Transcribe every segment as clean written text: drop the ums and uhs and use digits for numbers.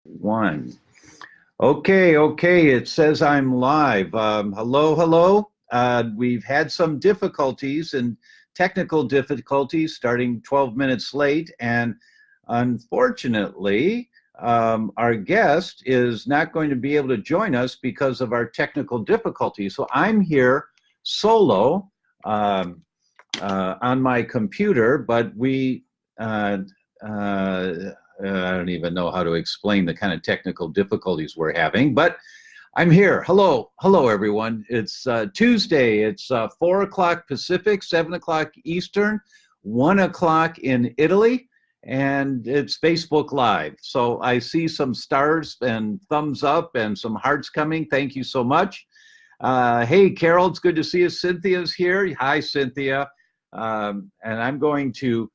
One. Okay, it says I'm live. Hello. We've had some difficulties and technical difficulties starting 12 minutes late, and unfortunately, our guest is not going to be able to join us because of our technical difficulties. So I'm here solo on my computer, but I don't even know how to explain the kind of technical difficulties we're having, but I'm here. Hello, everyone. It's Tuesday. It's 4 o'clock Pacific, 7 o'clock Eastern, 1 o'clock in Italy, and it's Facebook Live. So I see some stars and thumbs up and some hearts coming. Thank you so much. Hey, Carol, it's good to see you. Cynthia's here. Hi, Cynthia. And I'm going to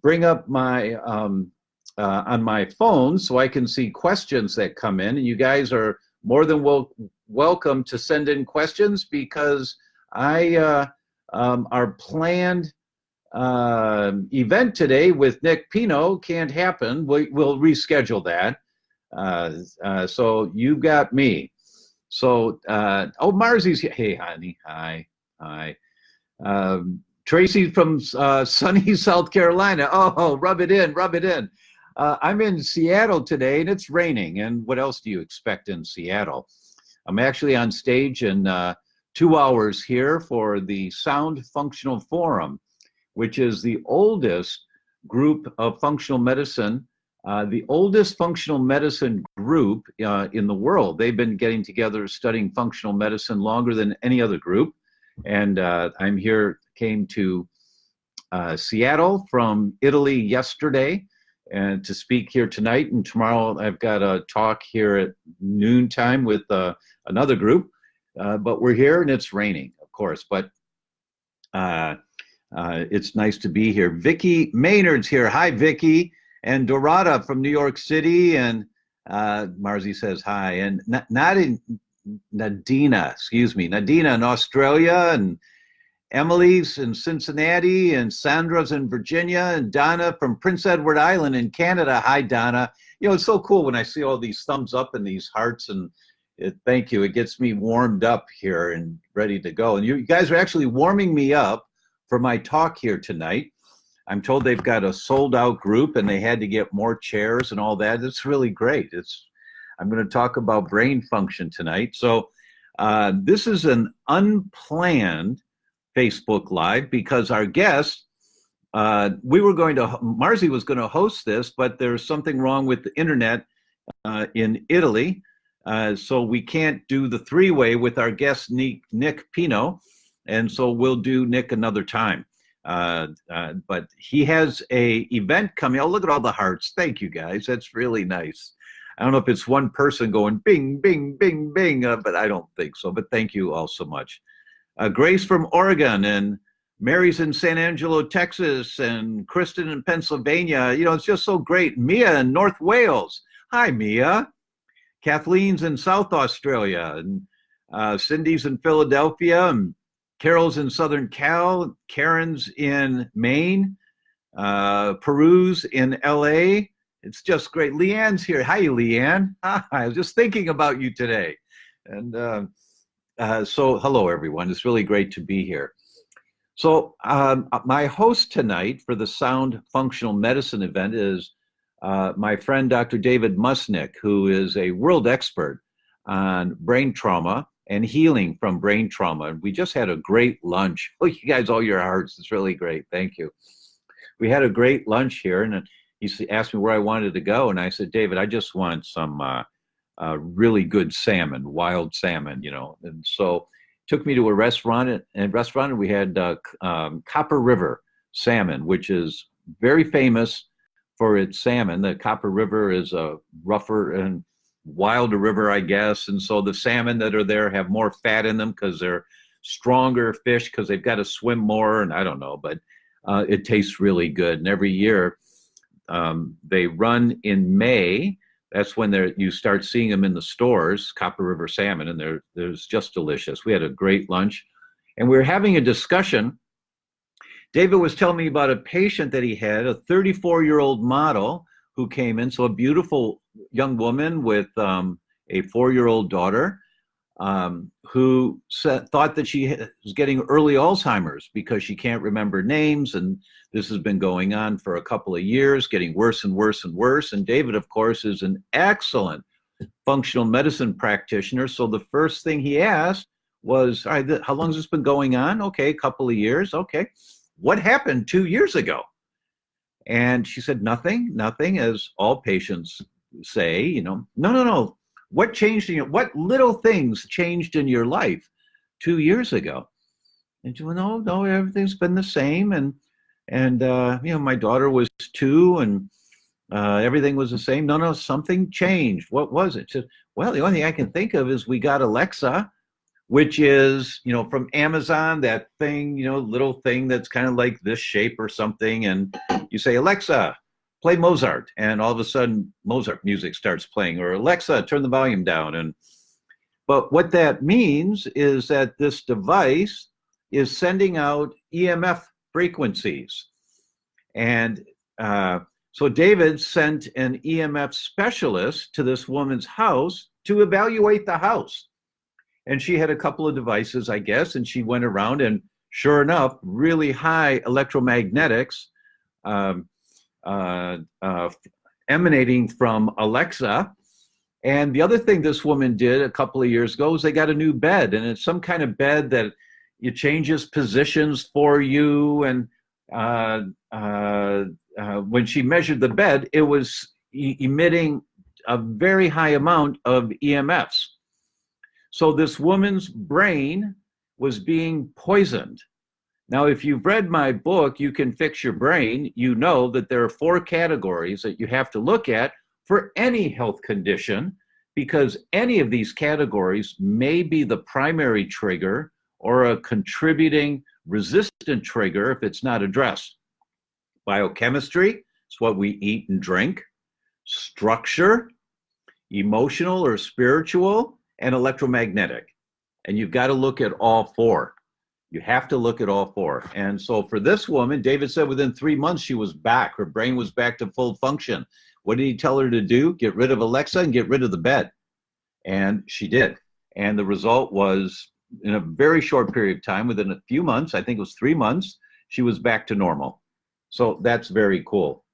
bring up my on my phone so I can see questions that come in, and you guys are more than welcome to send in questions, because our planned event today with Nick Pino can't happen. We'll reschedule that. So you got me. So Marzi's here. Hey, honey. Hi. Tracy from sunny South Carolina. Oh, rub it in. I'm in Seattle today, and it's raining. And what else do you expect in Seattle? I'm actually on stage in 2 hours here for the Sound Functional Forum, which is the oldest group of functional medicine, the oldest functional medicine group in the world. They've been getting together studying functional medicine longer than any other group. And I'm here, came to Seattle from Italy yesterday, and to speak here tonight. And tomorrow I've got a talk here at noontime with another group. But we're here, and it's raining, of course. But it's nice to be here. Vicki Maynard's here. Hi, Vicki. And Dorada from New York City. And Marzi says hi. And Nadina in Australia, and Emily's in Cincinnati, and Sandra's in Virginia, and Donna from Prince Edward Island in Canada. Hi, Donna. You know, it's so cool when I see all these thumbs up and these hearts, and thank you. It gets me warmed up here and ready to go. And you guys are actually warming me up for my talk here tonight. I'm told they've got a sold-out group, and they had to get more chairs and all that. It's really great. I'm going to talk about brain function tonight. So this is an unplanned Facebook Live, because our guest, Marzi was going to host this, but there's something wrong with the internet in Italy. So we can't do the three-way with our guest, Nick Pino. And so we'll do Nick another time. But he has a event coming. Oh, look at all the hearts. Thank you, guys. That's really nice. I don't know if it's one person going bing, bing, bing, bing, but I don't think so. But thank you all so much. Grace from Oregon, and Mary's in San Angelo, Texas, and Kristen in Pennsylvania. You know, it's just so great. Mia in North Wales. Hi, Mia. Kathleen's in South Australia, and Cindy's in Philadelphia, and Carol's in Southern Cal. Karen's in Maine. Peru's in LA. It's just great. Leanne's here. Hi, Leanne. Hi, I was just thinking about you today. And so hello, everyone. It's really great to be here. So my host tonight for the Sound Functional Medicine event is my friend, Dr. David Musnick, who is a world expert on brain trauma and healing from brain trauma. And we just had a great lunch. Oh, you guys, all your hearts. It's really great. Thank you. We had a great lunch here, and he asked me where I wanted to go. And I said, David, I just want some really good salmon, wild salmon, you know. And so took me to a restaurant, and we had Copper River salmon, which is very famous for its salmon. The Copper River is a rougher and wilder river, I guess. And so the salmon that are there have more fat in them because they're stronger fish, because they've got to swim more, and I don't know, but it tastes really good. And every year they run in May. That's when you start seeing them in the stores, Copper River salmon, and they're just delicious. We had a great lunch, and we were having a discussion. David was telling me about a patient that he had, a 34-year-old model who came in. So a beautiful young woman with a 4-year-old daughter who thought that she was getting early Alzheimer's because she can't remember names. And this has been going on for a couple of years, getting worse and worse and worse. And David, of course, is an excellent functional medicine practitioner. So the first thing he asked was, all right, how long has this been going on? Okay, a couple of years. Okay. What happened 2 years ago? And she said, nothing, as all patients say, no. What changed in what little things changed in your life 2 years ago? And she went, no, everything's been the same. And my daughter was 2 and everything was the same. No, something changed. What was it? She said, well, the only thing I can think of is we got Alexa, which is, from Amazon, that thing, little thing that's kind of like this shape or something. And you say, Alexa, play Mozart. And all of a sudden, Mozart music starts playing. Or Alexa, turn the volume down. But what that means is that this device is sending out EMF frequencies. And so David sent an EMF specialist to this woman's house to evaluate the house. And she had a couple of devices, I guess, and she went around and sure enough, really high electromagnetics emanating from Alexa. And the other thing this woman did a couple of years ago was they got a new bed, and it's some kind of bed that it changes positions for you. And when she measured the bed, it was emitting a very high amount of EMFs. So this woman's brain was being poisoned. Now, if you've read my book, You Can Fix Your Brain, you know that there are 4 categories that you have to look at for any health condition, because any of these categories may be the primary trigger or a contributing resistant trigger if it's not addressed. Biochemistry is what we eat and drink. Structure, emotional or spiritual, and electromagnetic. And you've got to look at all 4. You have to look at all 4. And so for this woman, David said within 3 months she was back. Her brain was back to full function. What did he tell her to do? Get rid of Alexa and get rid of the bed. And she did. And the result was, in a very short period of time, within a few months, I think it was 3 months, she was back to normal. So that's very cool.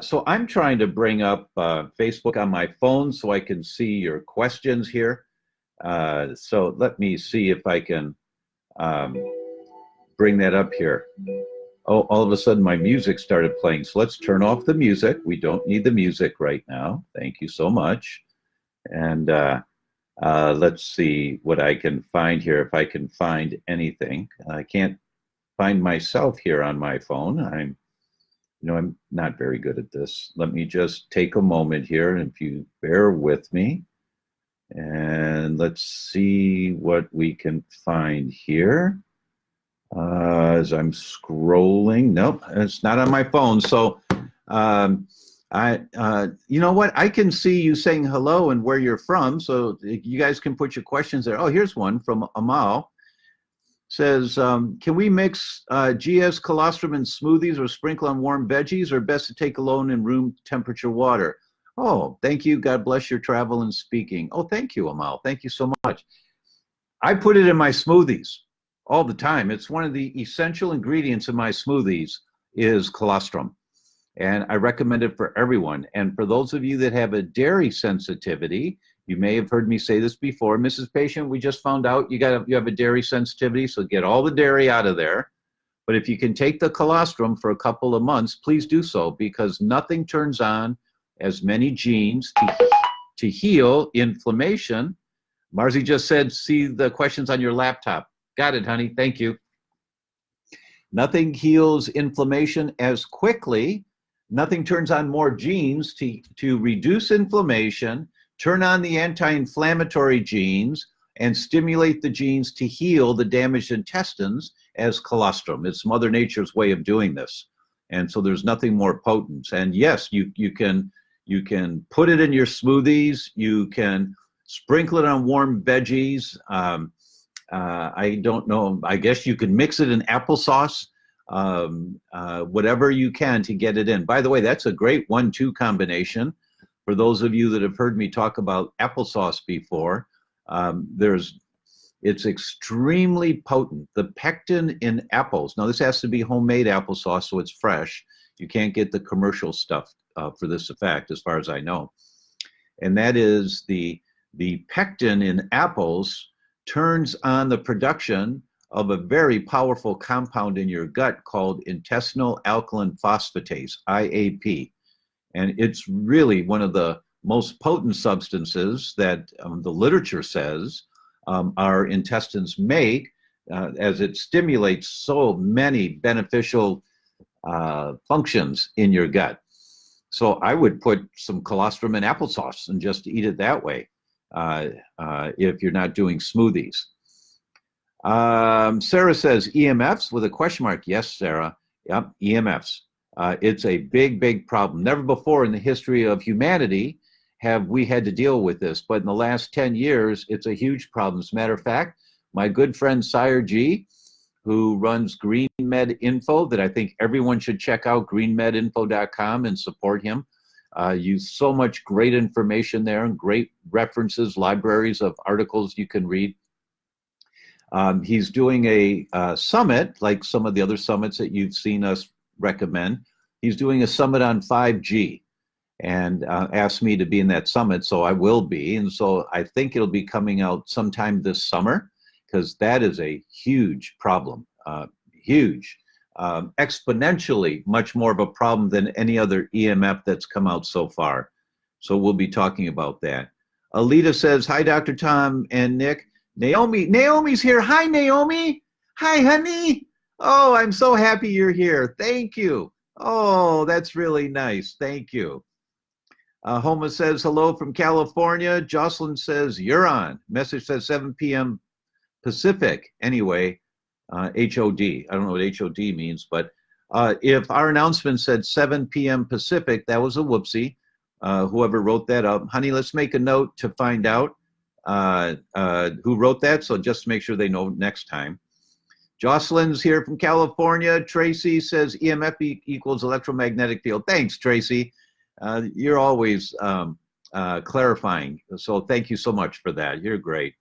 So I'm trying to bring up Facebook on my phone so I can see your questions here. So let me see if I can bring that up here. Oh, all of a sudden my music started playing. So let's turn off the music. We don't need the music right now. Thank you so much. And let's see what I can find here, if I can find anything. I can't find myself here on my phone. I'm not very good at this. Let me just take a moment here, and if you bear with me. And let's see what we can find here. As I'm scrolling, nope, it's not on my phone. So, you know what? I can see you saying hello and where you're from. So you guys can put your questions there. Oh, here's one from Amal. Says, can we mix GS colostrum in smoothies or sprinkle on warm veggies, or best to take alone in room temperature water? Oh, thank you. God bless your travel and speaking. Oh, thank you, Amal. Thank you so much. I put it in my smoothies all the time. It's one of the essential ingredients in my smoothies is colostrum. And I recommend it for everyone. And for those of you that have a dairy sensitivity, you may have heard me say this before, Mrs. Patient, we just found out you have a dairy sensitivity, so get all the dairy out of there. But if you can take the colostrum for a couple of months, please do so, because nothing turns on as many genes to heal inflammation. Marzi just said, see the questions on your laptop. Got it, honey. Thank you. Nothing heals inflammation as quickly. Nothing turns on more genes to reduce inflammation, turn on the anti-inflammatory genes, and stimulate the genes to heal the damaged intestines as colostrum. It's Mother Nature's way of doing this. And so there's nothing more potent. And yes, you can put it in your smoothies. You can sprinkle it on warm veggies. I don't know. I guess you can mix it in applesauce. whatever you can to get it in. By the way, that's a great 1-2 combination. For those of you that have heard me talk about applesauce before, it's extremely potent. The pectin in apples, now this has to be homemade applesauce, so it's fresh. You can't get the commercial stuff for this effect, as far as I know. And that is the pectin in apples turns on the production of a very powerful compound in your gut called intestinal alkaline phosphatase, IAP. And it's really one of the most potent substances that the literature says our intestines make, as it stimulates so many beneficial functions in your gut. So I would put some colostrum in applesauce and just eat it that way if you're not doing smoothies. Sarah says EMFs with a question mark. Yes, Sarah. Yep, EMFs. It's a big, big problem. Never before in the history of humanity have we had to deal with this, but in the last 10 years, it's a huge problem. As a matter of fact, my good friend Sire G, who runs Green Med Info, that I think everyone should check out, greenmedinfo.com, and support him. Use so much great information there and great references, libraries of articles you can read. He's doing a summit, like some of the other summits that you've seen us recommend. He's doing a summit on 5G and asked me to be in that summit, so I will be. And so I think it'll be coming out sometime this summer, because that is a huge problem, huge, exponentially much more of a problem than any other EMF that's come out so far. So we'll be talking about that. Alita says, hi, Dr. Tom and Nick. Naomi's here. Hi, Naomi. Hi, honey. Oh, I'm so happy you're here. Thank you. Oh, that's really nice. Thank you. Homa says, hello from California. Jocelyn says, you're on. Message says 7 p.m. Pacific. Anyway, HOD. I don't know what HOD means, but if our announcement said 7 p.m. Pacific, that was a whoopsie. Whoever wrote that up. Honey, let's make a note to find out who wrote that, so just to make sure they know next time. Jocelyn's here from California. Tracy says EMF equals electromagnetic field. Thanks, Tracy. You're always clarifying, so thank you so much for that. You're great.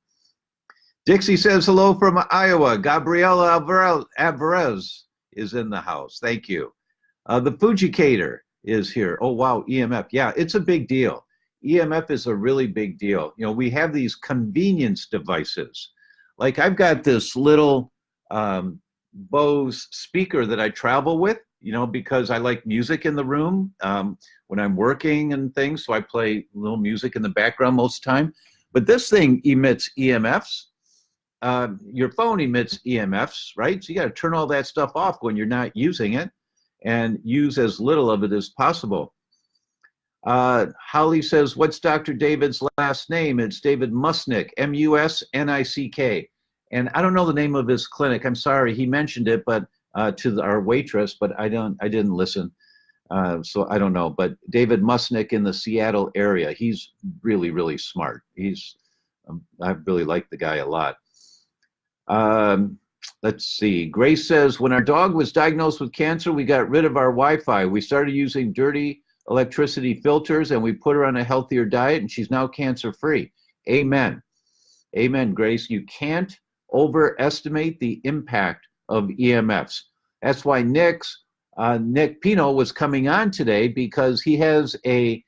Dixie says hello from Iowa. Gabriela Alvarez is in the house. Thank you. The Fujicator is here. Oh, wow, EMF. Yeah, it's a big deal. EMF is a really big deal. You know, we have these convenience devices. Like I've got this little Bose speaker that I travel with, you know, because I like music in the room when I'm working and things. So I play a little music in the background most of the time. But this thing emits EMFs. Your phone emits EMFs, right? So you got to turn all that stuff off when you're not using it and use as little of it as possible. Holly says, what's Dr. David's last name? It's David Musnick, M-U-S-N-I-C-K. And I don't know the name of his clinic. I'm sorry, he mentioned it, but to our waitress, but I didn't listen. So I don't know. But David Musnick in the Seattle area, he's really, really smart. I really like the guy a lot. Let's see. Grace says, when our dog was diagnosed with cancer, we got rid of our Wi-Fi. We started using dirty electricity filters and we put her on a healthier diet and she's now cancer-free. Amen. Amen, Grace. You can't overestimate the impact of EMFs. That's why Nick Pino was coming on today, because he has a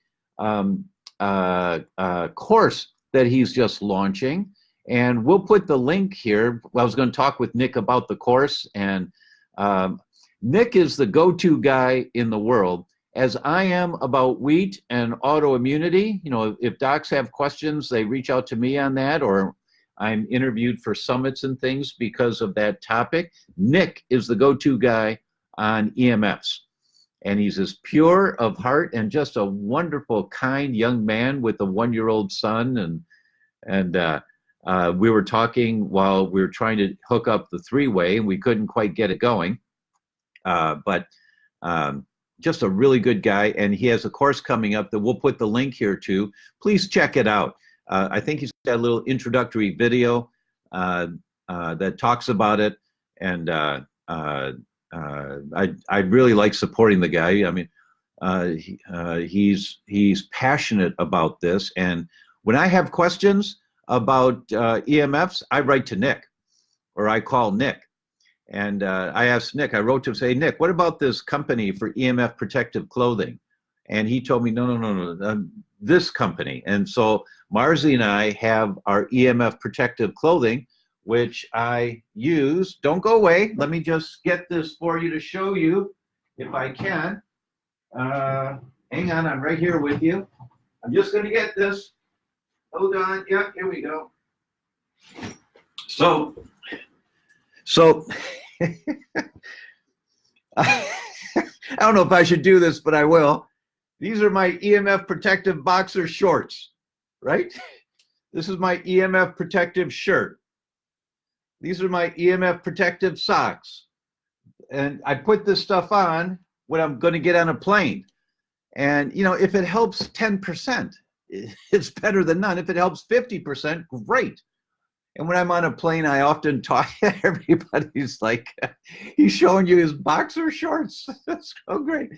course that he's just launching. And we'll put the link here. I was going to talk with Nick about the course, and Nick is the go-to guy in the world, as I am about wheat and autoimmunity. You know, if docs have questions, they reach out to me on that, or I'm interviewed for summits and things because of that topic. Nick is the go-to guy on EMFs. And he's as pure of heart and just a wonderful, kind young man with a 1-year-old son. And we were talking while we were trying to hook up the 3-way, and we couldn't quite get it going. But just a really good guy, and he has a course coming up that we'll put the link here to. Please check it out. I think he's got a little introductory video that talks about it, and I really like supporting the guy. I mean, he's passionate about this, and when I have questions about EMFs, I write to Nick, or I call Nick, and I asked Nick. I wrote to him, say, Nick, what about this company for EMF protective clothing? And he told me, no, this company. And so Marzi and I have our EMF protective clothing, which I use. Don't go away. Let me just get this for you to show you if I can. Hang on, I'm right here with you. I'm just going to get this. Hold on. Yeah, here we go. So I don't know if I should do this, but I will. These are my EMF protective boxer shorts, right? This is my EMF protective shirt. These are my EMF protective socks. And I put this stuff on when I'm going to get on a plane. And, you know, if it helps 10%, it's better than none. If it helps 50%, great. And when I'm on a plane, I often talk, everybody's like, he's showing you his boxer shorts. That's so great.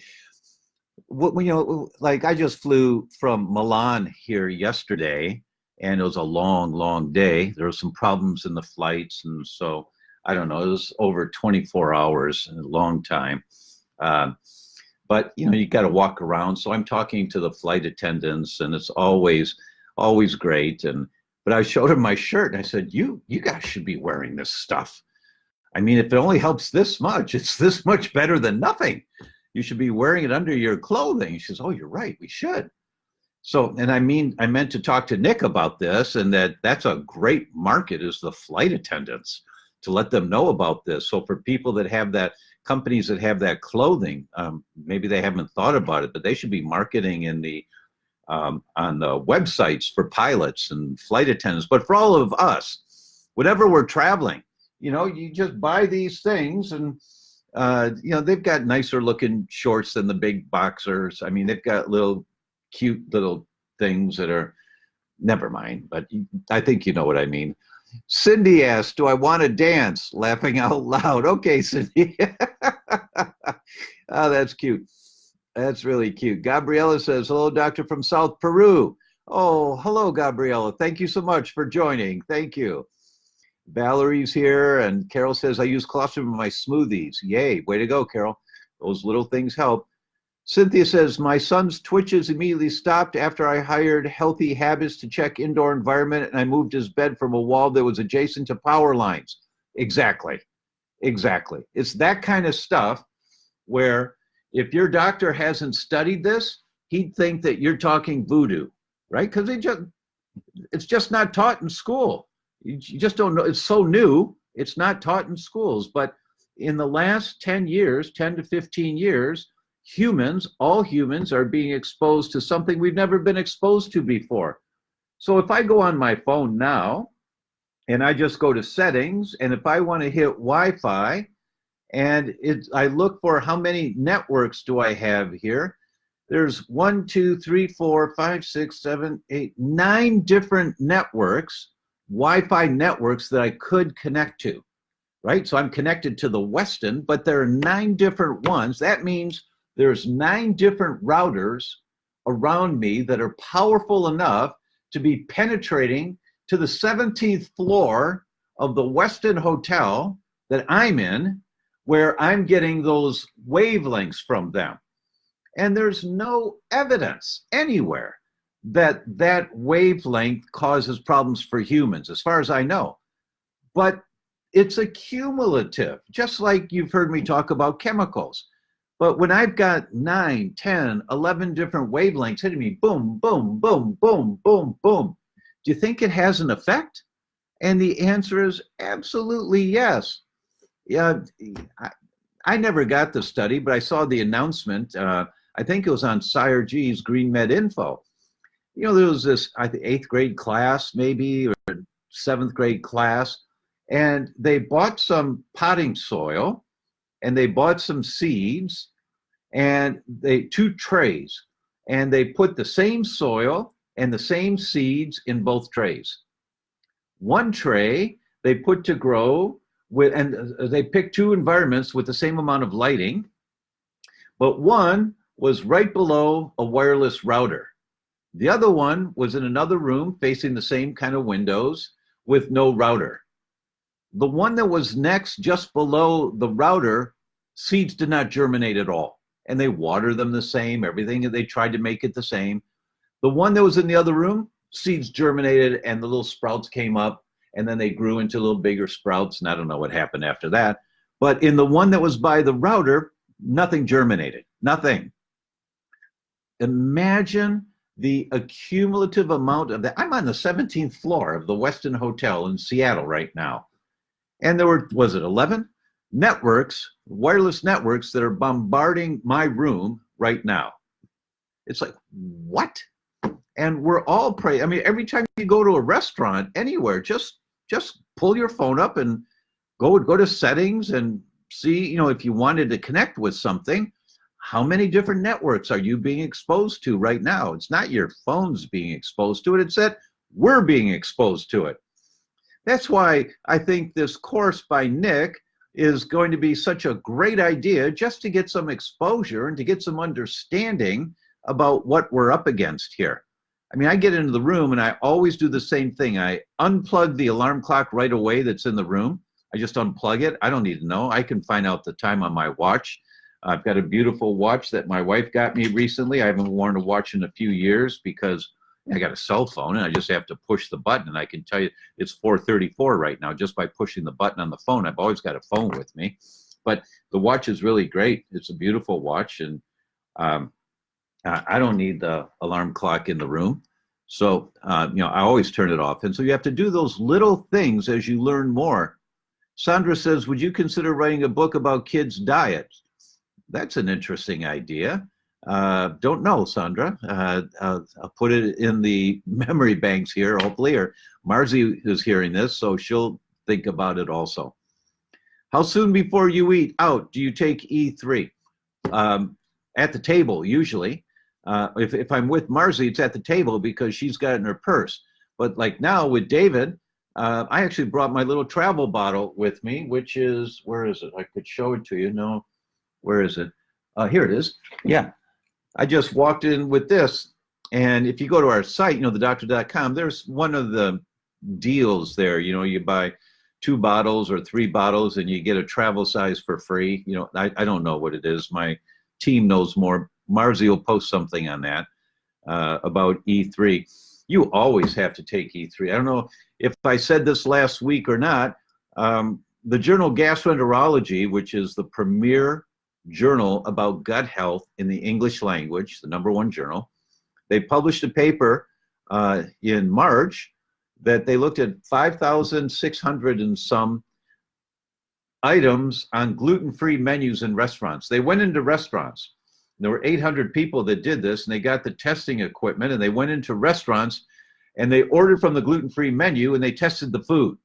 You know, like I just flew from Milan here yesterday, and it was a long, long day. There were some problems in the flights, and so I don't know, it was over 24 hours, a long time. But you know, you got to walk around. So I'm talking to the flight attendants, and it's always great. But I showed him my shirt, and I said, "You guys should be wearing this stuff. I mean, if it only helps this much, it's this much better than nothing. You should be wearing it under your clothing." She says, "Oh, you're right. We should." So, and I meant to talk to Nick about this, and that's a great market, is the flight attendants, to let them know about this. So for people that have that, companies that have that clothing, maybe they haven't thought about it, but they should be marketing in the on the websites for pilots and flight attendants. But for all of us, whenever we're traveling, you know, you just buy these things, and you know, they've got nicer looking shorts than the big boxers. I mean, they've got cute little things that are, never mind, but I think you know what I mean. Cindy asked, do I want to dance? Laughing out loud. Okay, Cindy. Oh, that's cute. That's really cute. Gabriella says, hello, doctor from South Peru. Oh, hello, Gabriella. Thank you so much for joining. Thank you. Valerie's here, and Carol says, I use colostrum in my smoothies. Yay, way to go, Carol. Those little things help. Cynthia says, my son's twitches immediately stopped after I hired Healthy Habits to check indoor environment, and I moved his bed from a wall that was adjacent to power lines. Exactly. It's that kind of stuff where if your doctor hasn't studied this, he'd think that you're talking voodoo, right? Because it's just not taught in school. You just don't know. It's so new. It's not taught in schools. But in the last 10 years, 10 to 15 years, all humans are being exposed to something we've never been exposed to before. So if I go on my phone now and I just go to settings, and if I want to hit Wi-Fi, and I look for how many networks do I have here, there's 1, 2, 3, 4, 5, 6, 7, 8, 9 different networks, Wi-Fi networks that I could connect to, right? So I'm connected to the Weston, but there are 9 different ones. That means there's 9 different routers around me that are powerful enough to be penetrating to the 17th floor of the Westin Hotel that I'm in, where I'm getting those wavelengths from them. And there's no evidence anywhere that that wavelength causes problems for humans, as far as I know. But it's accumulative, just like you've heard me talk about chemicals. But when I've got 9, 10, 11 different wavelengths hitting me, boom, boom, boom, boom, boom, boom, do you think it has an effect? And the answer is absolutely yes. Yeah, I never got the study, but I saw the announcement. I think it was on Sire G's Green Med Info. You know, there was this, I think, 8th grade class maybe, or 7th grade class, and they bought some potting soil, and they bought some seeds, and 2 trays, and they put the same soil and the same seeds in both trays. One tray they put to grow They picked two environments with the same amount of lighting, but one was right below a wireless router. The other one was in another room facing the same kind of windows with no router. The one that was next, just below the router, seeds did not germinate at all. And they water them the same, everything, they tried to make it the same. The one that was in the other room, seeds germinated and the little sprouts came up, and then they grew into little bigger sprouts, and I don't know what happened after that. But in the one that was by the router, nothing germinated, nothing. Imagine the accumulative amount of that. I'm on the 17th floor of the Westin Hotel in Seattle right now. And there were, was it 11 networks, wireless networks that are bombarding my room right now. It's like, what? And we're all praying. I mean, every time you go to a restaurant, anywhere, just pull your phone up and go to settings and see, you know, if you wanted to connect with something, how many different networks are you being exposed to right now? It's not your phone's being exposed to it. It's that we're being exposed to it. That's why I think this course by Nick is going to be such a great idea, just to get some exposure and to get some understanding about what we're up against here. I mean, I get into the room and I always do the same thing. I unplug the alarm clock right away that's in the room. I just unplug it. I don't need to know. I can find out the time on my watch. I've got a beautiful watch that my wife got me recently. I haven't worn a watch in a few years because I got a cell phone and I just have to push the button, and I can tell you it's 4:34 right now just by pushing the button on the phone. I've always got a phone with me, but the watch is really great. It's a beautiful watch, and I don't need the alarm clock in the room. So, you know, I always turn it off. And so you have to do those little things as you learn more. Sandra says, would you consider writing a book about kids' diets? That's an interesting idea. Don't know, Sandra. I'll put it in the memory banks here, hopefully, or Marzi is hearing this, so she'll think about it also. How soon before you eat out do you take E3? At the table, usually. If I'm with Marzi, it's at the table because she's got it in her purse. But like now with David, I actually brought my little travel bottle with me, which is, where is it? I could show it to you. No, where is it? Here it is. Yeah. I just walked in with this, and if you go to our site, you know, theDr.com, there's one of the deals there. You know, you buy 2 bottles or 3 bottles, and you get a travel size for free. You know, I don't know what it is. My team knows more. Marzi will post something on that about E3. You always have to take E3. I don't know if I said this last week or not. The journal Gastroenterology, which is the premier journal about gut health in the English language, the #1 journal, they published a paper in March that they looked at 5,600 and some items on gluten-free menus in restaurants. They went into restaurants. There were 800 people that did this, and they got the testing equipment, and they went into restaurants, and they ordered from the gluten-free menu, and they tested the food.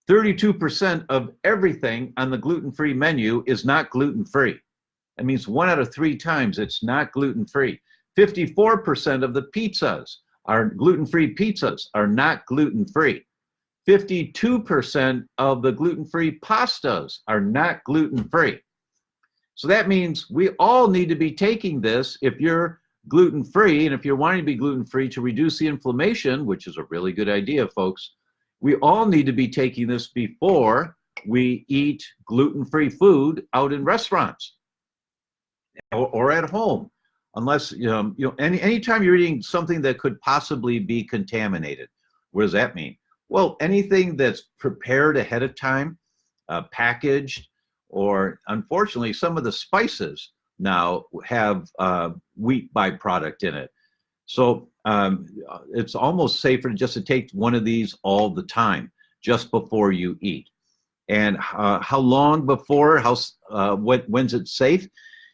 32% of everything on the gluten-free menu is not gluten-free. That means 1 out of 3 times it's not gluten-free. 54% of the pizzas are gluten-free pizzas are not gluten-free. 52% of the gluten-free pastas are not gluten-free. So that means we all need to be taking this if you're gluten-free, and if you're wanting to be gluten-free to reduce the inflammation, which is a really good idea, folks. We all need to be taking this before we eat gluten-free food out in restaurants or at home, unless, anytime you're eating something that could possibly be contaminated. What does that mean? Well, anything that's prepared ahead of time, packaged, or unfortunately, some of the spices now have wheat byproduct in it. So it's almost safer just to take one of these all the time, just before you eat. And how long before, when's it safe?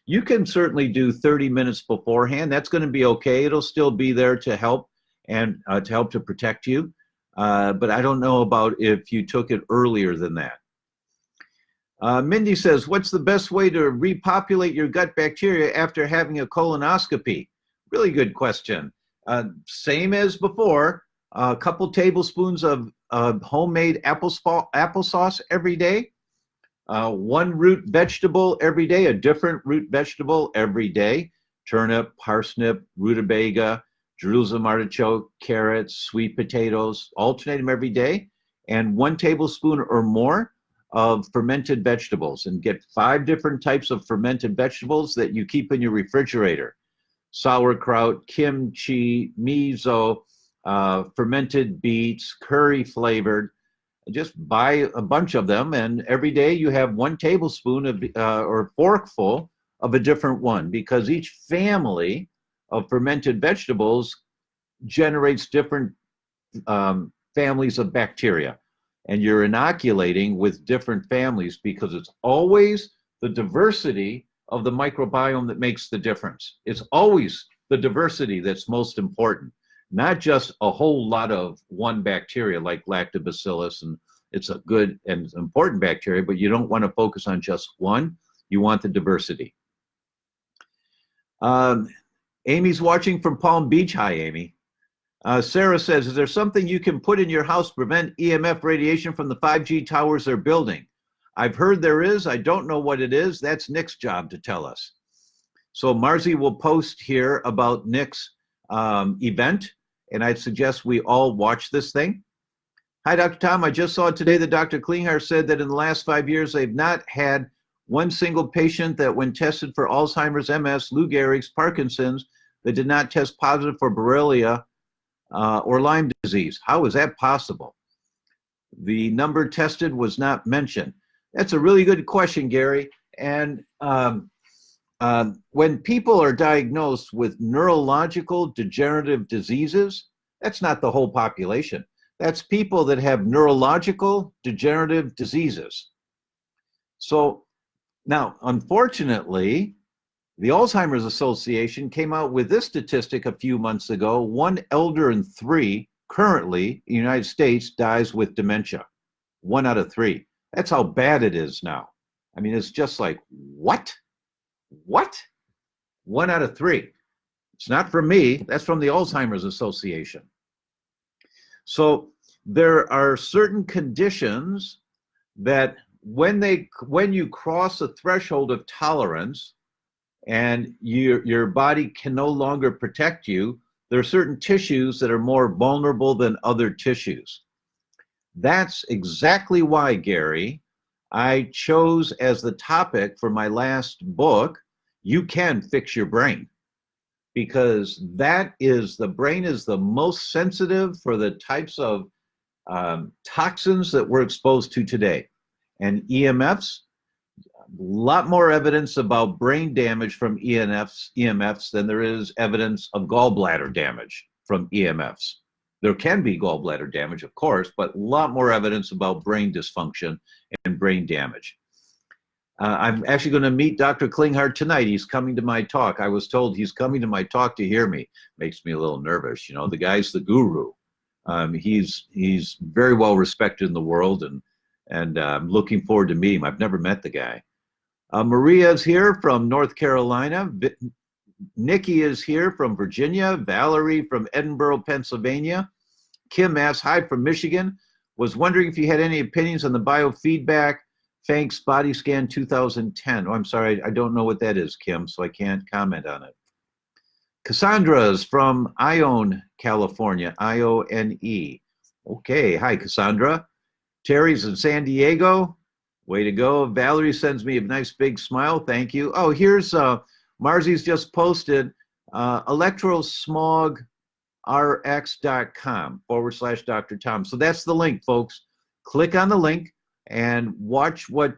You can certainly do 30 minutes beforehand. That's going to be okay. It'll still be there to help and to protect you. But I don't know about if you took it earlier than that. Mindy says, what's the best way to repopulate your gut bacteria after having a colonoscopy? Really good question. Same as before, a couple tablespoons of homemade applesauce every day, one root vegetable every day, a different root vegetable every day, turnip, parsnip, rutabaga, Jerusalem artichoke, carrots, sweet potatoes, alternate them every day, and 1 tablespoon or more of fermented vegetables, and get 5 different types of fermented vegetables that you keep in your refrigerator. Sauerkraut, kimchi, miso, fermented beets, curry flavored. Just buy a bunch of them, and every day you have 1 tablespoon of or forkful of a different one, because each family of fermented vegetables generates different families of bacteria, and you're inoculating with different families, because it's always the diversity of the microbiome that makes the difference. It's always the diversity that's most important, not just a whole lot of one bacteria like lactobacillus, and it's a good and important bacteria, but you don't want to focus on just one. You want the diversity. Amy's watching from Palm Beach. Hi, Amy. Sarah says, is there something you can put in your house to prevent EMF radiation from the 5G towers they're building? I've heard there is. I don't know what it is. That's Nick's job to tell us. So Marzi will post here about Nick's event, and I'd suggest we all watch this thing. Hi, Dr. Tom. I just saw today that Dr. Klinghardt said that in the last 5 years, they've not had one single patient that when tested for Alzheimer's, MS, Lou Gehrig's, Parkinson's, that did not test positive for Borrelia or Lyme disease. How is that possible? The number tested was not mentioned. That's a really good question, Gary. And when people are diagnosed with neurological degenerative diseases, that's not the whole population. That's people that have neurological degenerative diseases. So now, unfortunately, the Alzheimer's Association came out with this statistic a few months ago. 1 elder in 3 currently in the United States dies with dementia. 1 out of 3. That's how bad it is now. I mean, it's just like, what? What? 1 out of 3. It's not from me. That's from the Alzheimer's Association. So there are certain conditions that when you cross a threshold of tolerance and your body can no longer protect you, there are certain tissues that are more vulnerable than other tissues. That's exactly why, Gary, I chose as the topic for my last book, You Can Fix Your Brain. Because the brain is the most sensitive for the types of toxins that we're exposed to today. And EMFs, a lot more evidence about brain damage from EMFs than there is evidence of gallbladder damage from EMFs. There can be gallbladder damage, of course, but a lot more evidence about brain dysfunction and brain damage. I'm actually going to meet Dr. Klinghardt tonight. He's coming to my talk. I was told he's coming to my talk to hear me. Makes me a little nervous. You know, the guy's the guru. He's very well respected in the world, and I'm looking forward to meeting him. I've never met the guy. Maria's here from North Carolina. Nikki is here from Virginia. Valerie from Edinburgh, Pennsylvania. Kim asks, hi from Michigan. Was wondering if you had any opinions on the biofeedback Fanks body scan 2010. Oh, I'm sorry, I don't know what that is, Kim, so I can't comment on it. Cassandra's from Ione, California, I-O-N-E. Okay, hi, Cassandra. Terry's in San Diego. Way to go. Valerie sends me a nice big smile. Thank you. Oh, here's Marzi's just posted electrosmogrx.com/Dr. Tom. So that's the link, folks. Click on the link and watch what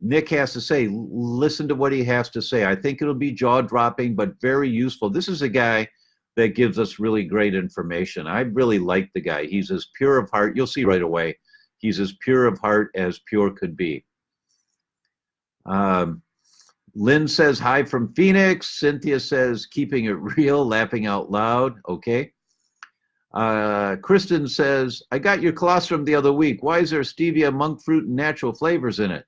Nick has to say. Listen to what he has to say. I think it'll be jaw-dropping, but very useful. This is a guy that gives us really great information. I really like the guy. He's as pure of heart. You'll see right away. He's as pure of heart as pure could be. Lynn says, hi from Phoenix. Cynthia says, keeping it real, laughing out loud. Okay. Kristen says, I got your colostrum the other week. Why is there stevia, monk fruit, and natural flavors in it?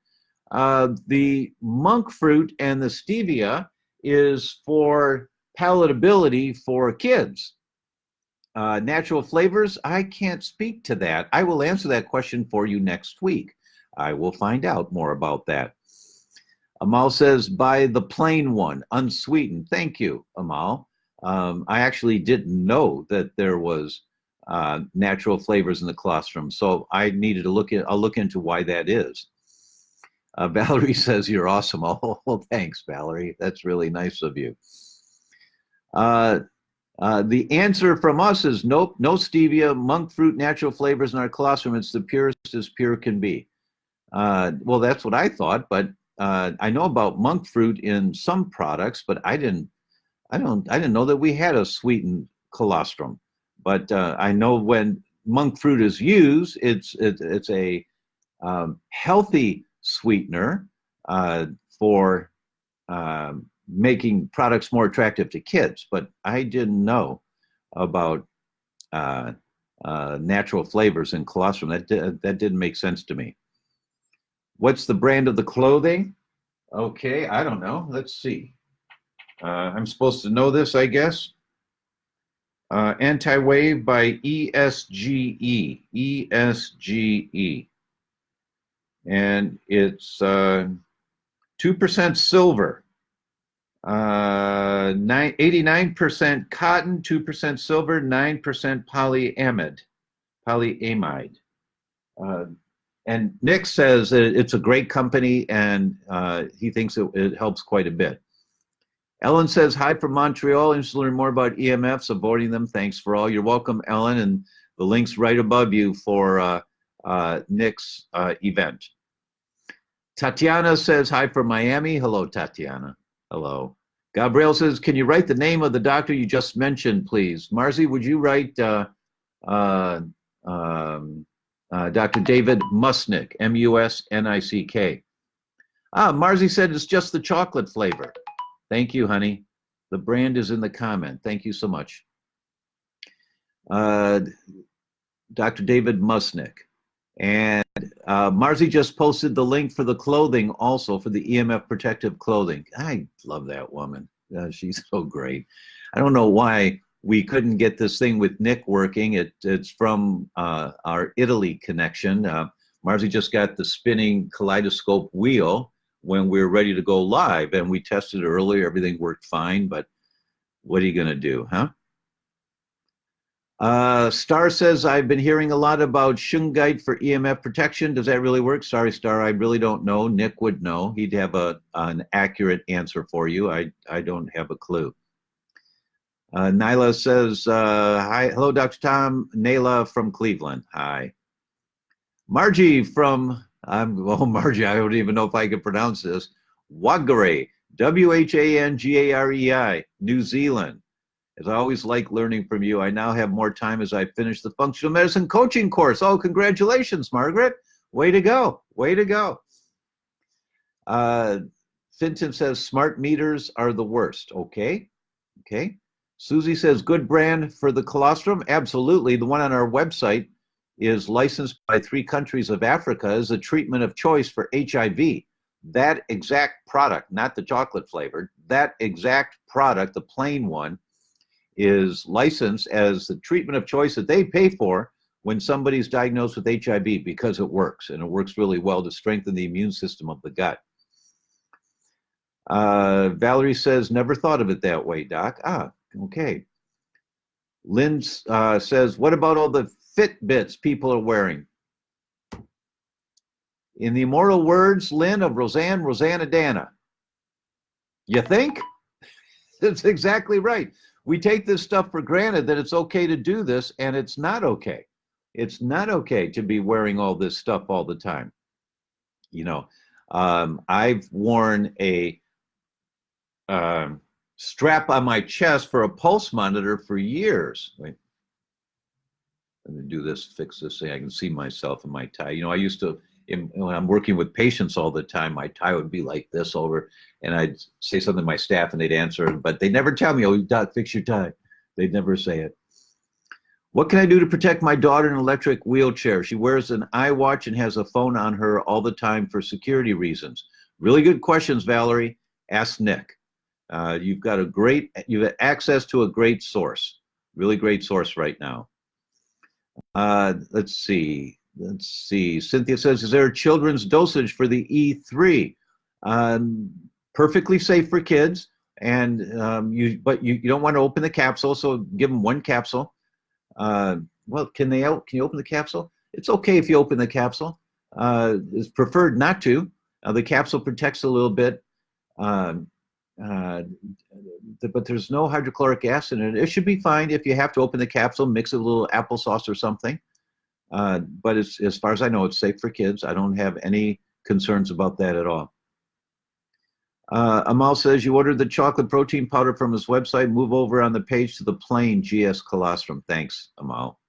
The monk fruit and the stevia is for palatability for kids. natural flavors, I can't speak to that. I will answer that question for you next week. I will find out more about that. Amal says, buy the plain one, unsweetened. Thank you, Amal. I actually didn't know that there was natural flavors in the colostrum, so I needed to I'll look into why that is. Valerie says, you're awesome. Oh, well, thanks, Valerie. That's really nice of you. The answer from us is nope, no stevia, monk fruit, natural flavors in our colostrum. It's the purest as pure can be. Well, that's what I thought, but I know about monk fruit in some products, but I didn't know that we had a sweetened colostrum. But I know when monk fruit is used, it's a healthy sweetener for making products more attractive to kids. But I didn't know about natural flavors in colostrum. That didn't make sense to me. What's the brand of the clothing? Okay, I don't know. Let's see. I'm supposed to know this, I guess. Anti-Wave by ESGE. ESGE. And it's 2% silver, 89% cotton, 2% silver, 9% polyamide. And Nick says that it's a great company, and he thinks it helps quite a bit. Ellen says, hi from Montreal. Interested to learn more about EMFs, avoiding them. Thanks for all. You're welcome, Ellen, and the link's right above you for Nick's event. Tatiana says, hi from Miami. Hello, Tatiana. Hello. Gabrielle says, can you write the name of the doctor you just mentioned, please? Marzi, would you write Dr. David Musnick, M-U-S-N-I-C-K. Marzi said it's just the chocolate flavor. Thank you, honey. The brand is in the comment. Thank you so much. Dr. David Musnick. And Marzi just posted the link for the clothing also, for the EMF protective clothing. I love that woman. She's so great. I don't know why we couldn't get this thing with Nick working. It's from our Italy connection. Marzi just got the spinning kaleidoscope wheel when we were ready to go live, and we tested it earlier. Everything worked fine, but what are you going to do, huh? Star says, I've been hearing a lot about shungite for EMF protection. Does that really work? Sorry, Star, I really don't know. Nick would know. He'd have an accurate answer for you. I don't have a clue. Nyla says, hi, hello, Dr. Tom. Nayla from Cleveland. Hi. Margie from, Margie, I don't even know if I can pronounce this. Whangarei, W-H-A-N-G-A-R-E-I, New Zealand. As I always like learning from you, I now have more time as I finish the functional medicine coaching course. Oh, congratulations, Margaret. Way to go. Way to go. Finton says, smart meters are the worst. Okay. Okay. Susie says, good brand for the colostrum. Absolutely. The one on our website is licensed by 3 countries of Africa as a treatment of choice for HIV. That exact product, not the chocolate flavored, that exact product, the plain one, is licensed as the treatment of choice that they pay for when somebody's diagnosed with HIV, because it works, and it works really well to strengthen the immune system of the gut. Valerie says, never thought of it that way, Doc. Okay. Lynn says, what about all the Fitbits people are wearing? In the immortal words, Lynn, of Rosanna Dana. You think? That's exactly right. We take this stuff for granted that it's okay to do this, and it's not okay. It's not okay to be wearing all this stuff all the time. You know, I've worn a strap on my chest for a pulse monitor for years. Wait, let me do this, fix this thing. I can see myself in my tie. You know, I used to, when I'm working with patients all the time, my tie would be like this over, and I'd say something to my staff and they'd answer, but they never tell me, oh, Doc, fix your tie. They'd never say it. What can I do to protect my daughter in an electric wheelchair? She wears an iWatch and has a phone on her all the time for security reasons. Really good questions, Valerie. Ask Nick. You've got you have access to a great source. Really great source right now. Let's see. Cynthia says, is there a children's dosage for the E3? Perfectly safe for kids, and you don't want to open the capsule, so give them one capsule. Well, can you open the capsule? It's okay if you open the capsule. It's preferred not to. The capsule protects a little bit, but there's no hydrochloric acid in it. It should be fine. If you have to open the capsule, mix it with a little applesauce or something. But as far as I know, it's safe for kids. I don't have any concerns about that at all. Amal says, you ordered the chocolate protein powder from his website. Move over on the page to the plain GS colostrum. Thanks, Amal.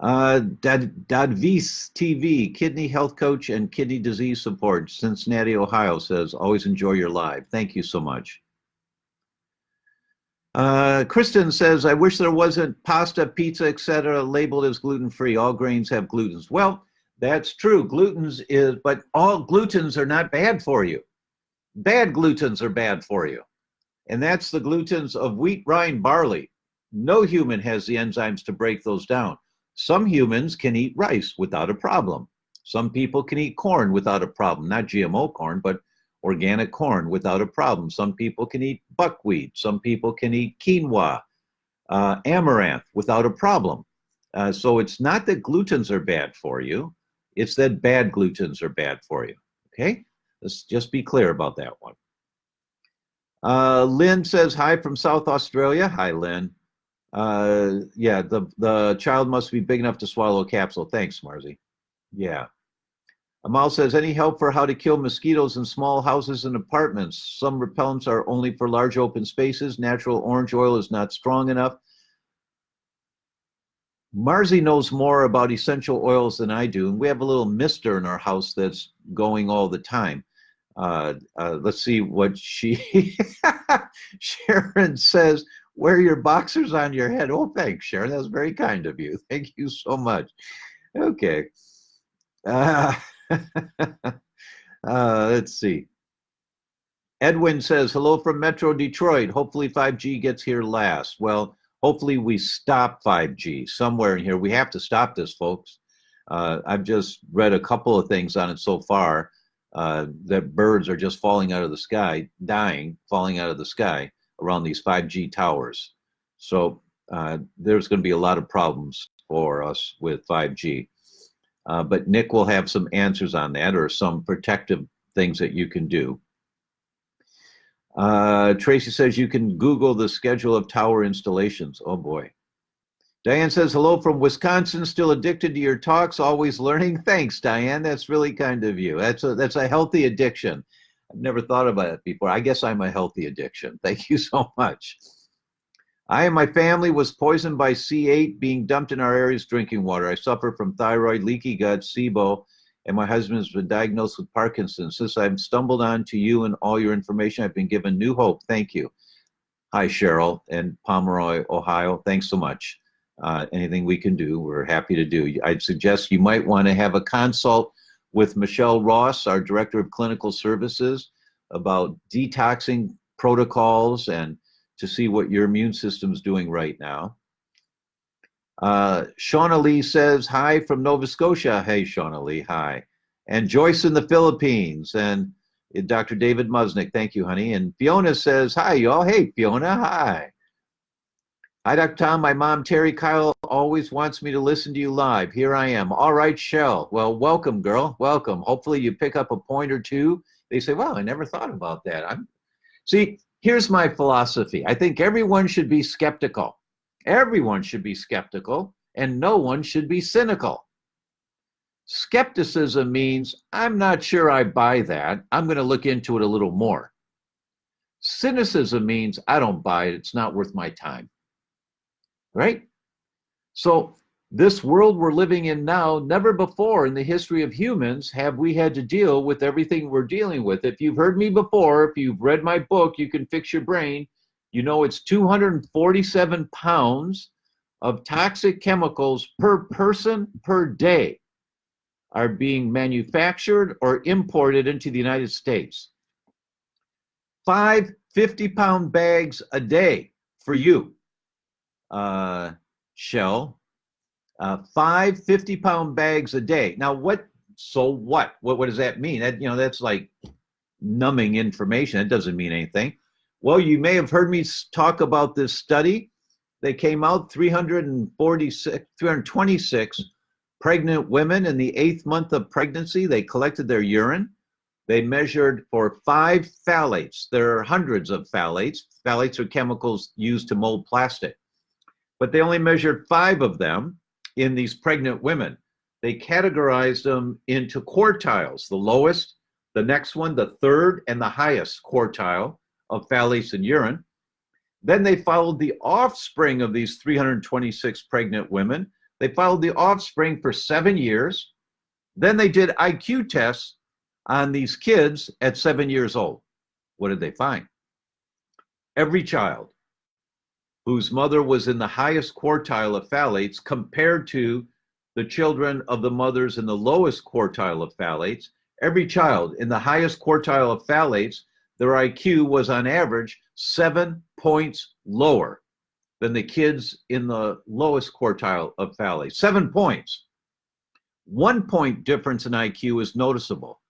Dadvis TV, kidney health coach and kidney disease support, Cincinnati, Ohio, says, always enjoy your live. Thank you so much. Kristen says, I wish there wasn't pasta, pizza, etc. labeled as gluten-free. All grains have glutens. Well, that's true. But all glutens are not bad for you. Bad glutens are bad for you. And that's the glutens of wheat, rye, and barley. No human has the enzymes to break those down. Some humans can eat rice without a problem. Some people can eat corn without a problem. Not GMO corn, but organic corn without a problem. Some people can eat buckwheat. Some people can eat quinoa, amaranth without a problem. So it's not that glutens are bad for you. It's that bad glutens are bad for you. Okay? Let's just be clear about that one. Lynn says, hi from South Australia. Hi, Lynn. Yeah, the child must be big enough to swallow a capsule. Thanks, Marzi. Yeah. Amal says, any help for how to kill mosquitoes in small houses and apartments? Some repellents are only for large open spaces. Natural orange oil is not strong enough. Marzi knows more about essential oils than I do, and we have a little mister in our house that's going all the time. Let's see what Sharon says, wear your boxers on your head. Oh, thanks, Sharon. That was very kind of you. Thank you so much. Okay. Let's see. Edwin says, hello from Metro Detroit. Hopefully 5G gets here last. Well, hopefully we stop 5G somewhere in here. We have to stop this, folks. I've just read a couple of things on it so far, that birds are just falling out of the sky, falling out of the sky around these 5G towers. So there's going to be a lot of problems for us with 5G. But Nick will have some answers on that, or some protective things that you can do. Tracy says you can Google the schedule of tower installations. Oh boy. Diane says, hello from Wisconsin, still addicted to your talks, always learning. Thanks, Diane. That's really kind of you. That's a healthy addiction. I've never thought about it before. I guess I'm a healthy addiction. Thank you so much. I and my family was poisoned by C8 being dumped in our area's drinking water. I suffer from thyroid, leaky gut, SIBO, and my husband has been diagnosed with Parkinson's. Since I've stumbled on to you and all your information, I've been given new hope. Thank you. Hi, Cheryl in Pomeroy, Ohio. Thanks so much. Anything we can do, we're happy to do. I'd suggest you might want to have a consult with Michelle Ross, our Director of Clinical Services, about detoxing protocols and to see what your immune system's doing right now. Shauna Lee says, hi from Nova Scotia. Hey, Shauna Lee, hi. And Joyce in the Philippines. And Dr. David Musnick, thank you, honey. And Fiona says, hi, y'all. Hey, Fiona, hi. Hi, Dr. Tom. My mom, Terry Kyle, always wants me to listen to you live. Here I am. All right, Shell. Well, welcome, girl. Welcome. Hopefully you pick up a point or two. They say, wow, I never thought about that. See, here's my philosophy. I think everyone should be skeptical. Everyone should be skeptical, and no one should be cynical. Skepticism means, I'm not sure I buy that. I'm going to look into it a little more. Cynicism means, I don't buy it. It's not worth my time. Right? So this world we're living in now, never before in the history of humans have we had to deal with everything we're dealing with. If you've heard me before, if you've read my book, You Can Fix Your Brain, you know it's 247 pounds of toxic chemicals per person per day are being manufactured or imported into the United States. 5 50-pound bags a day for you. shell, 5 50-pound bags a day. Now, so what? What does that mean? That's like numbing information. It doesn't mean anything. Well, you may have heard me talk about this study. They came out 326 pregnant women in the 8th month of pregnancy. They collected their urine. They measured for 5 phthalates. There are hundreds of phthalates. Phthalates are chemicals used to mold plastic. But they only measured 5 of them in these pregnant women. They categorized them into quartiles, the lowest, the next one, the third, and the highest quartile of phthalates in urine. Then they followed the offspring of these 326 pregnant women. They followed the offspring for 7 years. Then they did IQ tests on these kids at 7 years old. What did they find? Every child whose mother was in the highest quartile of phthalates compared to the children of the mothers in the lowest quartile of phthalates, every child in the highest quartile of phthalates, their IQ was on average 7 points lower than the kids in the lowest quartile of phthalates. 7 points. 1 point difference in IQ is noticeable.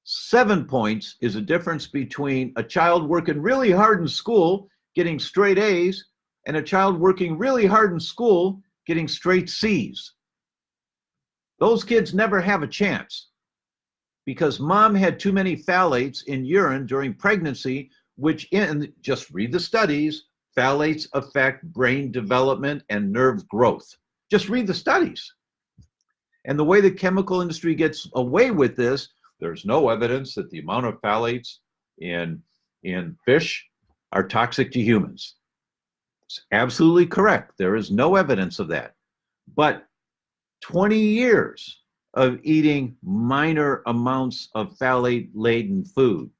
7 points is a difference between a child working really hard in school, getting straight A's, and a child working really hard in school, getting straight C's. Those kids never have a chance because mom had too many phthalates in urine during pregnancy, just read the studies, phthalates affect brain development and nerve growth. Just read the studies. And the way the chemical industry gets away with this, there's no evidence that the amount of phthalates in fish are toxic to humans. It's absolutely correct. There is no evidence of that. But 20 years of eating minor amounts of phthalate-laden food,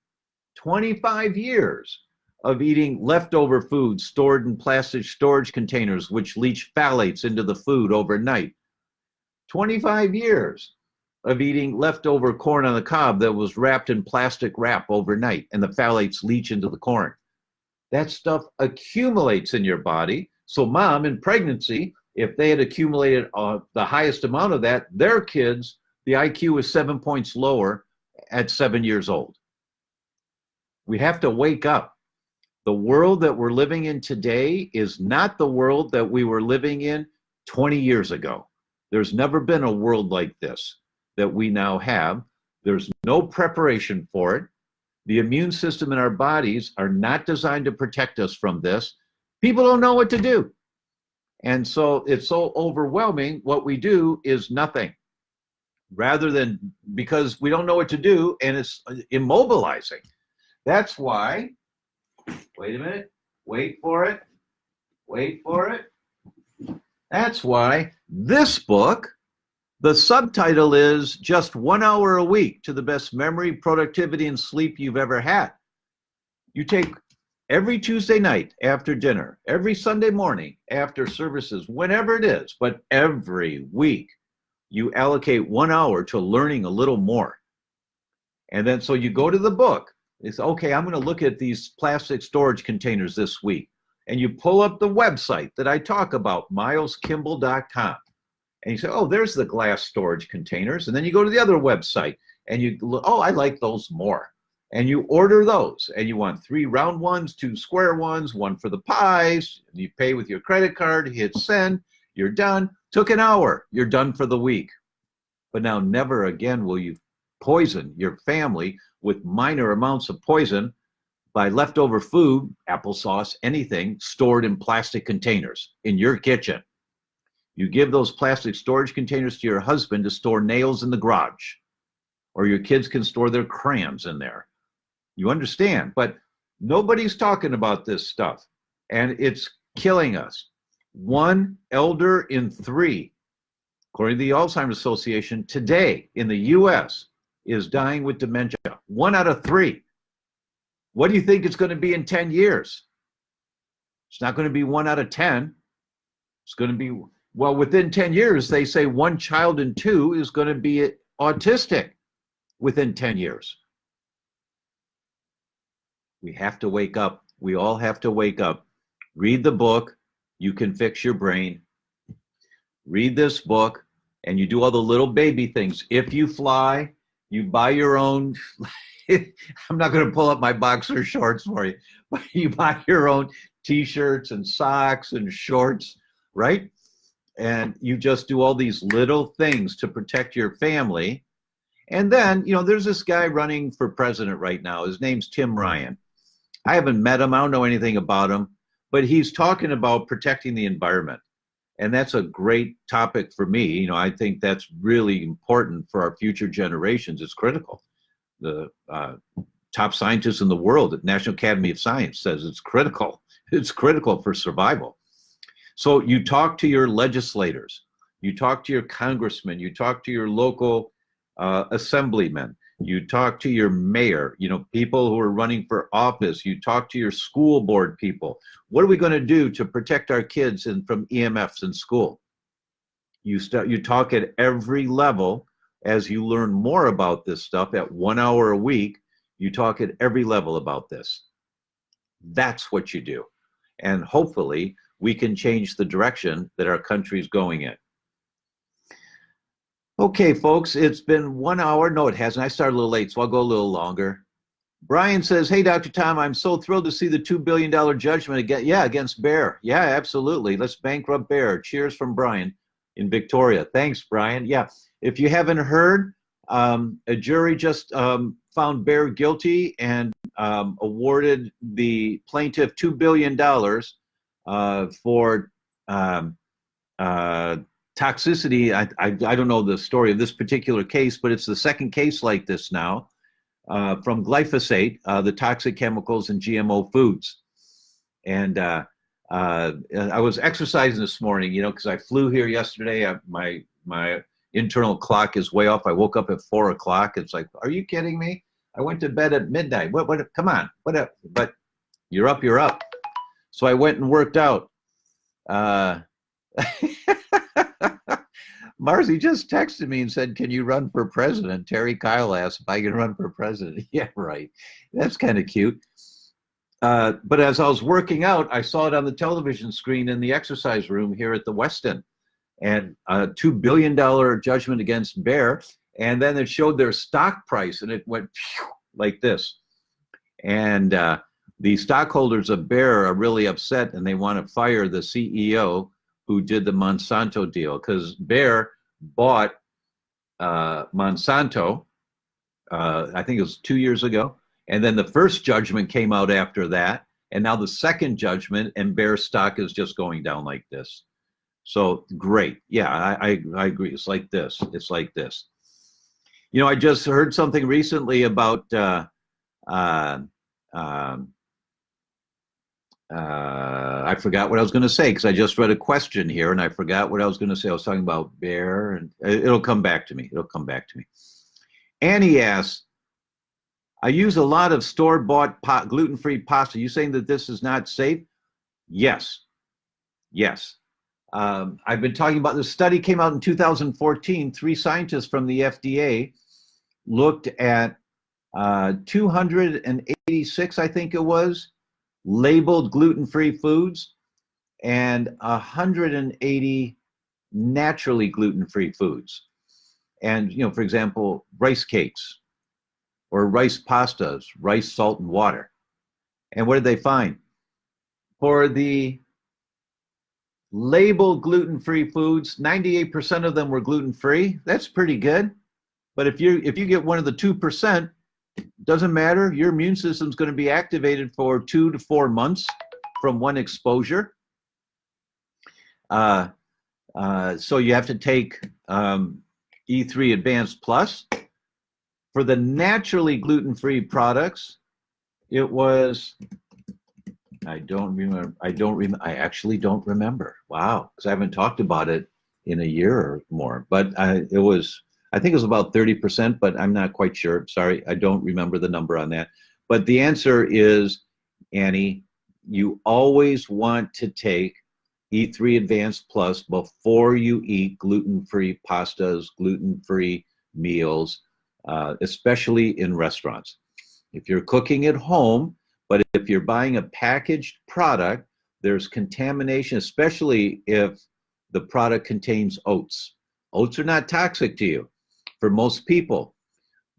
25 years of eating leftover food stored in plastic storage containers which leach phthalates into the food overnight, 25 years of eating leftover corn on the cob that was wrapped in plastic wrap overnight and the phthalates leach into the corn. That stuff accumulates in your body. So mom in pregnancy, if they had accumulated the highest amount of that, their kids, the IQ is 7 points lower at 7 years old. We have to wake up. The world that we're living in today is not the world that we were living in 20 years ago. There's never been a world like this that we now have. There's no preparation for it. The immune system in our bodies are not designed to protect us from this. People don't know what to do. And so it's so overwhelming. What we do is nothing. Because we don't know what to do, and it's immobilizing. That's why, wait a minute, wait for it. That's why this book, the subtitle is Just 1 Hour a Week to the Best Memory, Productivity, and Sleep You've Ever Had. You take every Tuesday night after dinner, every Sunday morning after services, whenever it is, but every week, you allocate 1 hour to learning a little more. And then so you go to the book. It's okay, I'm going to look at these plastic storage containers this week. And you pull up the website that I talk about, MilesKimball.com. And you say, oh, there's the glass storage containers. And then you go to the other website and you look, oh, I like those more. And you order those. And you want 3 round ones, 2 square ones, 1 for the pies. You pay with your credit card, hit send, you're done. Took an hour, you're done for the week. But now never again will you poison your family with minor amounts of poison by leftover food, applesauce, anything stored in plastic containers in your kitchen. You give those plastic storage containers to your husband to store nails in the garage, or your kids can store their crayons in there. You understand, but nobody's talking about this stuff, and it's killing us. 1 elder in 3, according to the Alzheimer's Association, today in the US is dying with dementia. 1 out of 3. What do you think it's going to be in 10 years? It's not going to be 1 out of 10. It's going to be, well, within 10 years, they say 1 child in 2 is going to be autistic within 10 years. We have to wake up. We all have to wake up. Read the book. you can fix your brain. Read this book, and you do all the little baby things. If you fly, you buy your own. I'm not going to pull up my boxer shorts for you, but you buy your own t-shirts and socks and shorts, right? And you just do all these little things to protect your family. And then, you know, there's this guy running for president right now. His name's Tim Ryan. I haven't met him. I don't know anything about him, but he's talking about protecting the environment. And that's a great topic for me. You know, I think that's really important for our future generations. It's critical. The top scientists in the world at National Academy of Science says it's critical. It's critical for survival. So you talk to your legislators, you talk to your congressmen, you talk to your local assemblymen, you talk to your mayor, you know, people who are running for office, you talk to your school board people. What are we going to do to protect our kids from EMFs in school? You talk at every level. As you learn more about this stuff at 1 hour a week, you talk at every level about this. That's what you do. And hopefully we can change the direction that our country's going in. Okay, folks, it's been 1 hour. No, it hasn't. I started a little late, so I'll go a little longer. Brian says, hey, Dr. Tom, I'm so thrilled to see the $2 billion judgment against Bayer. Yeah, absolutely. Let's bankrupt Bayer. Cheers from Brian in Victoria. Thanks, Brian. Yeah, if you haven't heard, a jury just found Bayer guilty and awarded the plaintiff $2 billion for toxicity. I don't know the story of this particular case, but it's the second case like this now from glyphosate, the toxic chemicals in GMO foods. And I was exercising this morning, you know, because I flew here yesterday. My internal clock is way off. I woke up at 4 o'clock. It's like, are you kidding me? I went to bed at midnight. What? Come on. But you're up, you're up. So I went and worked out. Marcy just texted me and said, can you run for president? Terry Kyle asked if I can run for president. Yeah, right. That's kind of cute. But as I was working out, I saw it on the television screen in the exercise room here at the Westin. And a $2 billion judgment against Bayer. And then it showed their stock price, and it went like this. And the stockholders of Bayer are really upset, and they want to fire the CEO who did the Monsanto deal, because Bayer bought Monsanto, I think it was 2 years ago. And then the first judgment came out after that. And now the second judgment, and Bayer stock is just going down like this. So great. Yeah, I agree. It's like this. It's like this. You know, I just heard something recently about I forgot what I was going to say, because I just read a question here and I forgot what I was going to say. I was talking about Bayer, and it'll come back to me. It'll come back to me. Annie asks, I use a lot of store-bought gluten-free pasta. You saying that this is not safe? Yes. Yes. I've been talking about this study came out in 2014. 3 scientists from the FDA looked at 286, I think it was, labeled gluten-free foods and 180 naturally gluten-free foods. And, you know, for example, rice cakes or rice pastas, rice, salt, and water. And what did they find? For the labeled gluten-free foods, 98% of them were gluten-free. That's pretty good. But if you get one of the 2%, doesn't matter. Your immune system's going to be activated for 2 to 4 months from one exposure. So you have to take E3 Advanced Plus. For the naturally gluten-free products, it was, I actually don't remember. Wow, because I haven't talked about it in a year or more. But I think it was about 30%, but I'm not quite sure. Sorry, I don't remember the number on that. But the answer is, Annie, you always want to take E3 Advanced Plus before you eat gluten-free pastas, gluten-free meals, especially in restaurants. If you're cooking at home, but if you're buying a packaged product there's contamination, especially if the product contains oats. Oats are not toxic to you for most people,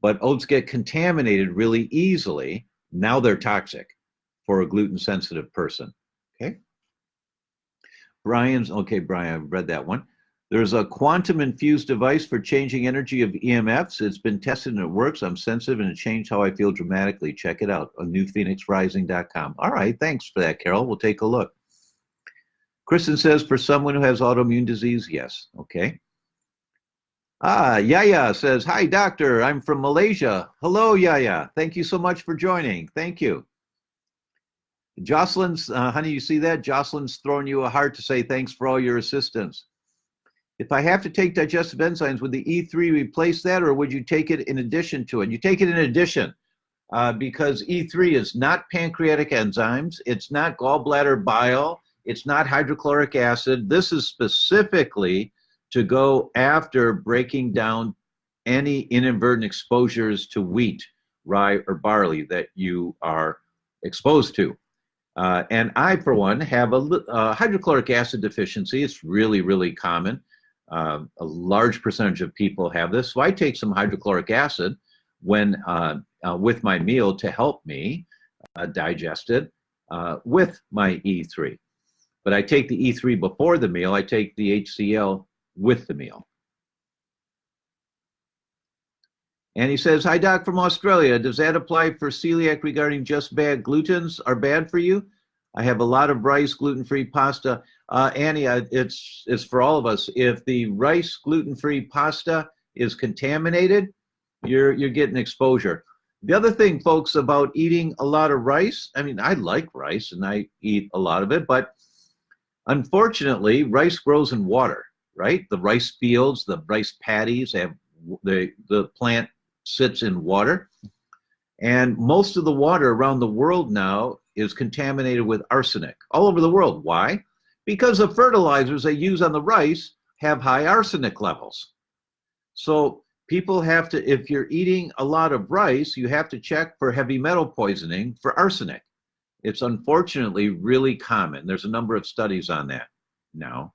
but oats get contaminated really easily. Now they're toxic for a gluten-sensitive person. Okay. Brian, I've read that one. There's a quantum-infused device for changing energy of EMFs. It's been tested and it works. I'm sensitive and it changed how I feel dramatically. Check it out on newphoenixrising.com. All right, thanks for that, Carol. We'll take a look. Kristen says, for someone who has autoimmune disease, yes. Okay. Yaya says, hi, doctor. I'm from Malaysia. Hello, Yaya. Thank you so much for joining. Thank you. Jocelyn's, honey, you see that? Jocelyn's throwing you a heart to say thanks for all your assistance. If I have to take digestive enzymes, would the E3 replace that, or would you take it in addition to it? You take it in addition, because E3 is not pancreatic enzymes. It's not gallbladder bile. It's not hydrochloric acid. This is specifically to go after breaking down any inadvertent exposures to wheat, rye, or barley that you are exposed to. And I, for one, have a hydrochloric acid deficiency. It's really, really common. A large percentage of people have this. So I take some hydrochloric acid when with my meal to help me digest it with my E3. But I take the E3 before the meal. I take the HCl with the meal. And he says, hi, Doc from Australia. Does that apply for celiac regarding just bad glutens are bad for you? I have a lot of rice, gluten-free pasta. Annie, it's for all of us. If the rice gluten-free pasta is contaminated, you're getting exposure. The other thing, folks, about eating a lot of rice, I mean, I like rice and I eat a lot of it, but unfortunately, rice grows in water, right? The rice fields, the rice paddies, have the plant sits in water. And most of the water around the world now is contaminated with arsenic all over the world. Why? Because the fertilizers they use on the rice have high arsenic levels. So people have to, if you're eating a lot of rice, you have to check for heavy metal poisoning for arsenic. It's unfortunately really common. There's a number of studies on that now.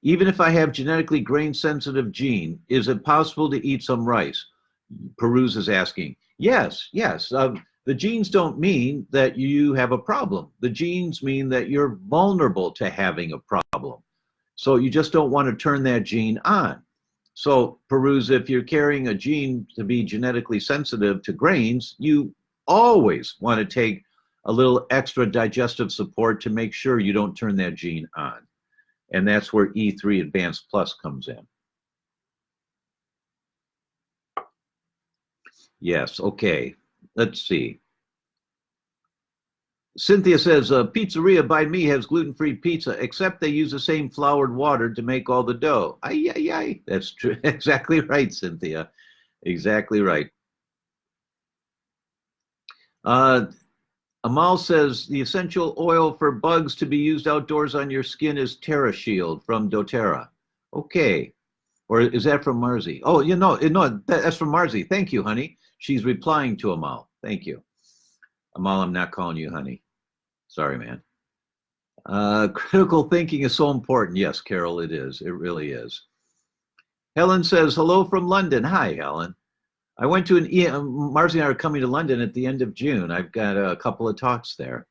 Even if I have genetically grain-sensitive gene, is it possible to eat some rice? Peruse is asking. Yes, yes. The genes don't mean that you have a problem. The genes mean that you're vulnerable to having a problem. So you just don't want to turn that gene on. So Peruse, if you're carrying a gene to be genetically sensitive to grains, you always want to take a little extra digestive support to make sure you don't turn that gene on. And that's where E3 Advanced Plus comes in. Yes, okay. Let's see. Cynthia says, pizzeria by me has gluten-free pizza, except they use the same floured water to make all the dough. Ay, ay, ay. That's true. Exactly right, Cynthia. Exactly right. Amal says, the essential oil for bugs to be used outdoors on your skin is TerraShield from doTERRA. Okay. Or is that from Marzi? Oh, no, that's from Marzi. Thank you, honey. She's replying to Amal. Thank you. Amal, I'm not calling you honey. Sorry, man. Critical thinking is so important. Yes, Carol, it is. It really is. Helen says, hello from London. Hi, Helen. I went to Marzi and I are coming to London at the end of June. I've got a couple of talks there.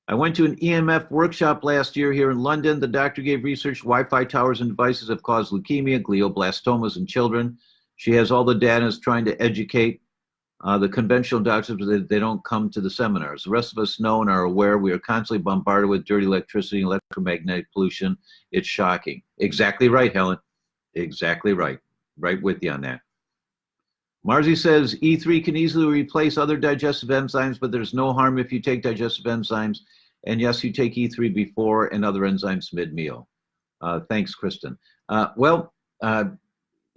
I went to an EMF workshop last year here in London. The doctor gave research Wi-Fi towers and devices have caused leukemia, glioblastomas in children. She has all the data, is trying to educate the conventional doctors, but they don't come to the seminars. The rest of us know and are aware we are constantly bombarded with dirty electricity and electromagnetic pollution. It's shocking. Exactly right, Helen. Exactly right. Right with you on that. Marzi says E3 can easily replace other digestive enzymes, but there's no harm if you take digestive enzymes. And yes, you take E3 before and other enzymes mid-meal. Thanks, Kristen.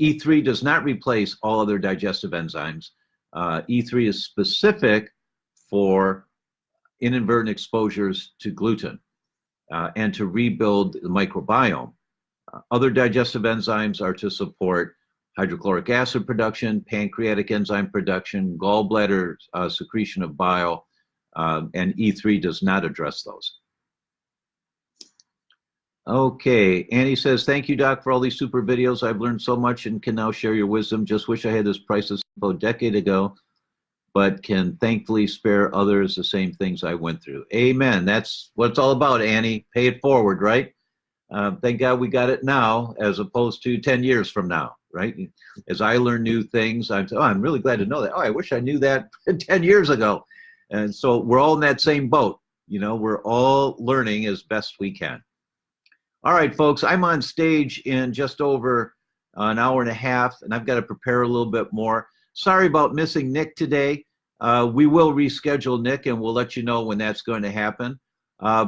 E3 does not replace all other digestive enzymes. E3 is specific for inadvertent exposures to gluten and to rebuild the microbiome. Other digestive enzymes are to support hydrochloric acid production, pancreatic enzyme production, gallbladder secretion of bile, and E3 does not address those. Okay, Annie says, thank you, Doc, for all these super videos. I've learned so much and can now share your wisdom. Just wish I had this priceless info a decade ago, but can thankfully spare others the same things I went through. Amen. That's what it's all about, Annie. Pay it forward, right? Thank God we got it now as opposed to 10 years from now, right? As I learn new things, I'm really glad to know that. Oh, I wish I knew that 10 years ago. And so we're all in that same boat. You know, we're all learning as best we can. All right, folks, I'm on stage in just over an hour and a half, and I've got to prepare a little bit more. Sorry about missing Nick today. We will reschedule Nick, and we'll let you know when that's going to happen.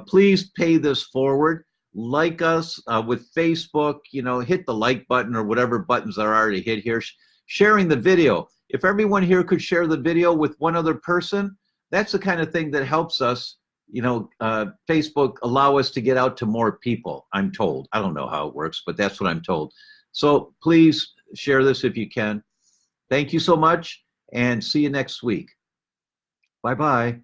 Please pay this forward. Like us with Facebook, you know, hit the like button or whatever buttons are already hit here. Sharing the video. If everyone here could share the video with one other person, that's the kind of thing that helps us. You know, Facebook allow us to get out to more people, I'm told. I don't know how it works, but that's what I'm told. So please share this if you can. Thank you so much, and see you next week. Bye-bye.